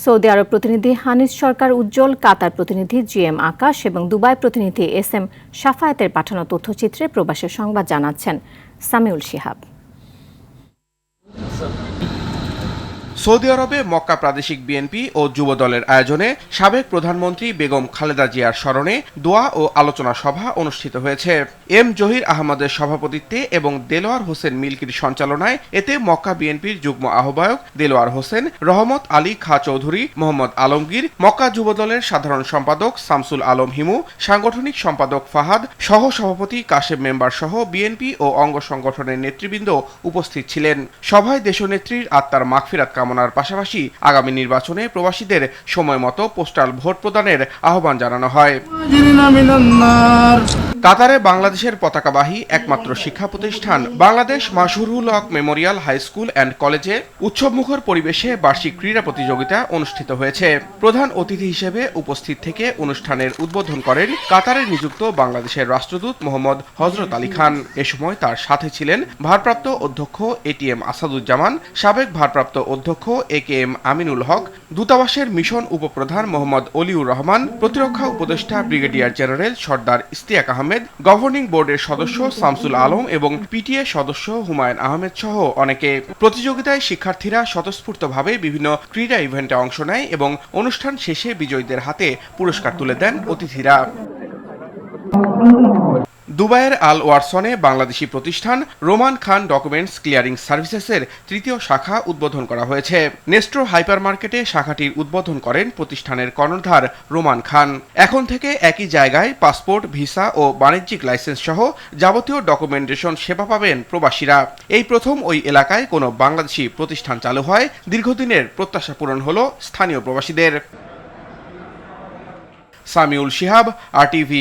Saudi আরব প্রতিনিধি হানিস সরকার উজ্জ্বল, কাতার প্রতিনিধি GM আকাশ এবং দুবাই প্রতিনিধি এসএম সাফায়েতের পাঠানো তথ্যচিত্রে প্রবাসের সংবাদ জানাচ্ছেন সামিউল শিহাব। সৌদি আরবে মক্কা প্রাদেশিক বিএনপি ও যুব দলের আয়োজনে সাবেক প্রধানমন্ত্রী বেগম খালেদা জিয়ার স্মরণে দোয়া ও আলোচনা সভা অনুষ্ঠিত হয়েছে। এম জহির আহমদের সভাপতিত্বে এবং দেলোয়ার হোসেন মিল্কির সঞ্চালনায় এতে মক্কা বিএনপির যুগ্ম আহ্বায়ক দেলোয়ার হোসেন, রহমত আলী খাঁ চৌধুরী, মোহাম্মদ আলমগীর, মক্কা যুব দলের সাধারণ সম্পাদক শামসুল আলম হিমু, সাংগঠনিক সম্পাদক ফাহাদ, সহ সভাপতি কাশেম মেম্বার সহ বিএনপি ও অঙ্গ সংগঠনের নেতৃবৃন্দ উপস্থিত ছিলেন। সভায় দেশনেত্রীর আত্মার মাগফিরাত কামনার পাশাপাশি আগামী নির্বাচনে প্রবাসীদের সময়মতো পোস্টাল ভোট প্রদানের আহ্বান জানানো হয়। কাতারে বাংলাদেশের পতাকাবাহী একমাত্র শিক্ষা প্রতিষ্ঠান বাংলাদেশ মাশহুরুল হক মেমোরিয়াল হাই স্কুল অ্যান্ড কলেজে উৎসবমুখর পরিবেশে বার্ষিক ক্রীড়া প্রতিযোগিতা অনুষ্ঠিত হয়েছে। প্রধান অতিথি হিসেবে উপস্থিত থেকে অনুষ্ঠানের উদ্বোধন করেন কাতারে নিযুক্ত বাংলাদেশের রাষ্ট্রদূত মোহাম্মদ হযরত আলী খান। এ সময় তার সাথে ছিলেন ভারপ্রাপ্ত অধ্যক্ষ এটিএম আসাদুজ্জামান, সাবেক ভারপ্রাপ্ত অধ্যক্ষ একেএম আমিনুল হক, দূতাবাসের মিশন উপপ্রধান মোহাম্মদ অলিউর রহমান, প্রতিরক্ষা উপদেষ্টা ব্রিগেডিয়ার জেনারেল সর্দার ইশতিয়াক আহমেদ, গভর্নিং বোর্ডের সদস্য শামসুল আলম এবং পিটিএ সদস্য হুমায়ুন আহমেদ সহ অনেকে। প্রতিযোগিতায় শিক্ষার্থীরা স্বতঃস্ফূর্তভাবে বিভিন্ন ক্রীড়া ইভেন্টে অংশ নেয় এবং অনুষ্ঠান শেষে বিজয়ীদের হাতে পুরস্কার তুলে দেন অতিথিরা। দুবাইয়ের আল ওয়ারসনে বাংলাদেশি প্রতিষ্ঠান রোমান খান ডকুমেন্টস ক্লিয়ারিং সার্ভিসেসের তৃতীয় শাখা উদ্বোধন করা হয়েছে। নেস্ট্রো হাইপার মার্কেটে শাখাটির উদ্বোধন করেন প্রতিষ্ঠানের কর্ণধার রোমান খান। এখন থেকে একই জায়গায় পাসপোর্ট, ভিসা ও বাণিজ্যিক লাইসেন্স সহ যাবতীয় ডকুমেন্টেশন সেবা পাবেন প্রবাসীরা। এই প্রথম ওই এলাকায় কোনো বাংলাদেশি প্রতিষ্ঠান চালু হয়। দীর্ঘদিনের প্রত্যাশা পূরণ হলো স্থানীয় প্রবাসীদের। সামিউল শিহাব, RTV।